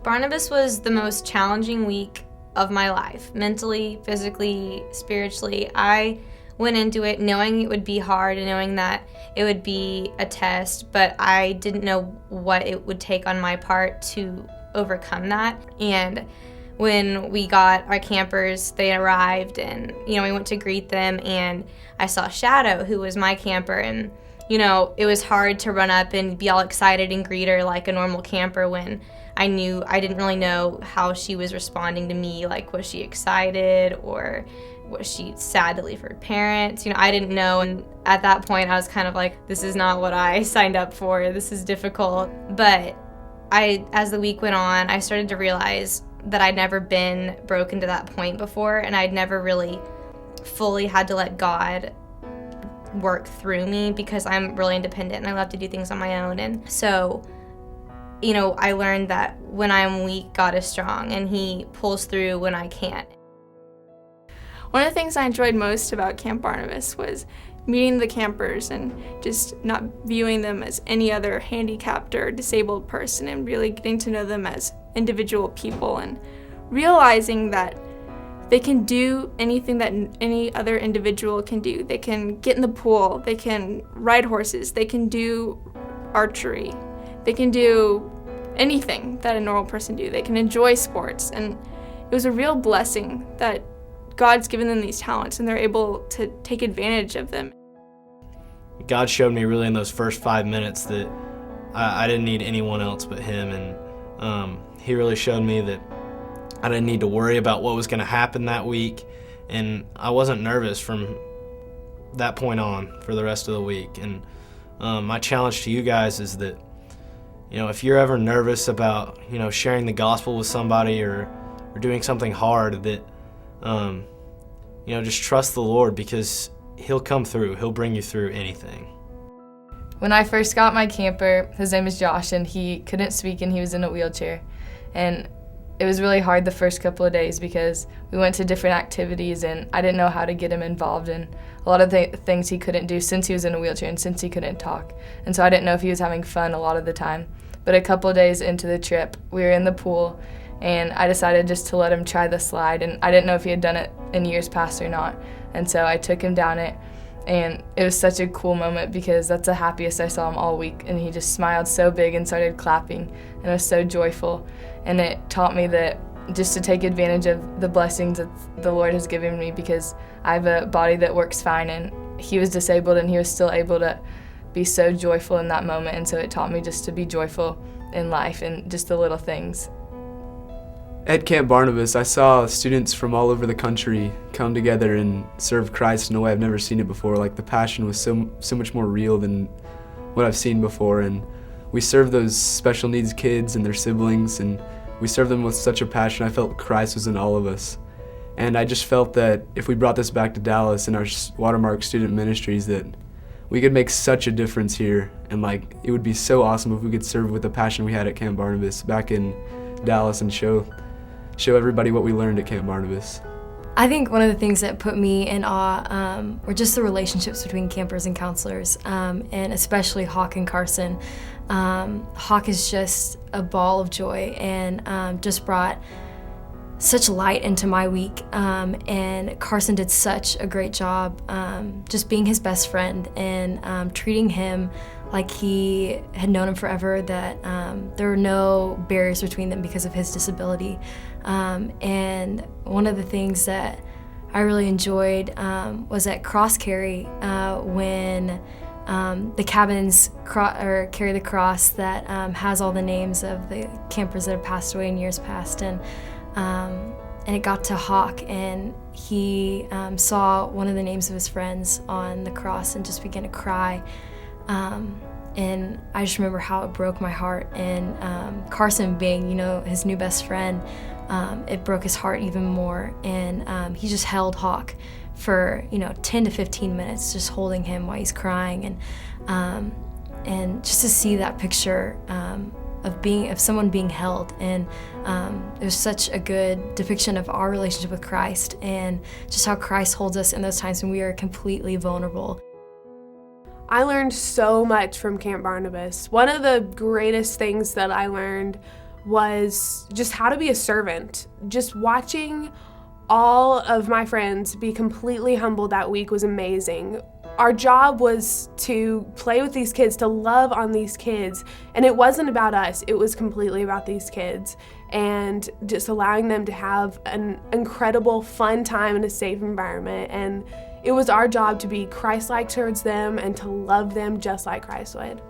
Barnabas was the most challenging week of my life, mentally, physically, spiritually. I went into it knowing it would be hard and knowing that it would be a test, but I didn't know what it would take on my part to overcome that. And when we got our campers, they arrived and, we went to greet them, and I saw Shadow, who was my camper, and, it was hard to run up and be all excited and greet her like a normal camper when I didn't really know how she was responding to me. Like, was she excited or was she sad to leave her parents? I didn't know, and at that point I was kind of like, this is not what I signed up for. This is difficult. But as the week went on, I started to realize that I'd never been broken to that point before, and I'd never really fully had to let God work through me because I'm really independent and I love to do things on my own. And so, I learned that when I'm weak, God is strong, and He pulls through when I can't. One of the things I enjoyed most about Camp Barnabas was meeting the campers and just not viewing them as any other handicapped or disabled person, and really getting to know them as individual people and realizing that they can do anything that any other individual can do. They can get in the pool, they can ride horses, they can do archery, they can do anything that a normal person do. They can enjoy sports, and it was a real blessing that God's given them these talents and they're able to take advantage of them. God showed me really in those first 5 minutes that I didn't need anyone else but Him, and He really showed me that I didn't need to worry about what was going to happen that week, and I wasn't nervous from that point on for the rest of the week. And my challenge to you guys is that, if you're ever nervous about, sharing the gospel with somebody or doing something hard, that, just trust the Lord, because He'll come through. He'll bring you through anything. When I first got my camper, his name is Josh, and he couldn't speak and he was in a wheelchair. And it was really hard the first couple of days because we went to different activities and I didn't know how to get him involved in a lot of the things he couldn't do since he was in a wheelchair and since he couldn't talk. And so I didn't know if he was having fun a lot of the time. But a couple of days into the trip, we were in the pool and I decided just to let him try the slide, and I didn't know if he had done it in years past or not. And so I took him down it, and it was such a cool moment because that's the happiest I saw him all week, and he just smiled so big and started clapping and was so joyful. And it taught me that just to take advantage of the blessings that the Lord has given me, because I have a body that works fine, and he was disabled and he was still able to be so joyful in that moment. And so it taught me just to be joyful in life and just the little things. At Camp Barnabas, I saw students from all over the country come together and serve Christ in a way I've never seen it before. Like, the passion was so much more real than what I've seen before. And we served those special needs kids and their siblings, and we served them with such a passion. I felt Christ was in all of us. And I just felt that if we brought this back to Dallas in our Watermark student ministries, that we could make such a difference here. And it would be so awesome if we could serve with the passion we had at Camp Barnabas back in Dallas and show everybody what we learned at Camp Barnabas. I think one of the things that put me in awe were just the relationships between campers and counselors, and especially Hawk and Carson. Hawk is just a ball of joy and just brought such light into my week, and Carson did such a great job just being his best friend and treating him like he had known him forever, that there were no barriers between them because of his disability. And one of the things that I really enjoyed was at cross carry when the cabins carry the cross that has all the names of the campers that have passed away in years past. And it got to Hawk, and he saw one of the names of his friends on the cross and just began to cry. And I just remember how it broke my heart. And Carson being, his new best friend, it broke his heart even more. And he just held Hawk for 10 to 15 minutes, just holding him while he's crying. And just to see that picture of someone being held, and it was such a good depiction of our relationship with Christ and just how Christ holds us in those times when we are completely vulnerable. I learned so much from Camp Barnabas. One of the greatest things that I learned was just how to be a servant. Just watching all of my friends be completely humbled that week was amazing. Our job was to play with these kids, to love on these kids, and it wasn't about us, it was completely about these kids, and just allowing them to have an incredible, fun time in a safe environment. And it was our job to be Christ-like towards them and to love them just like Christ would.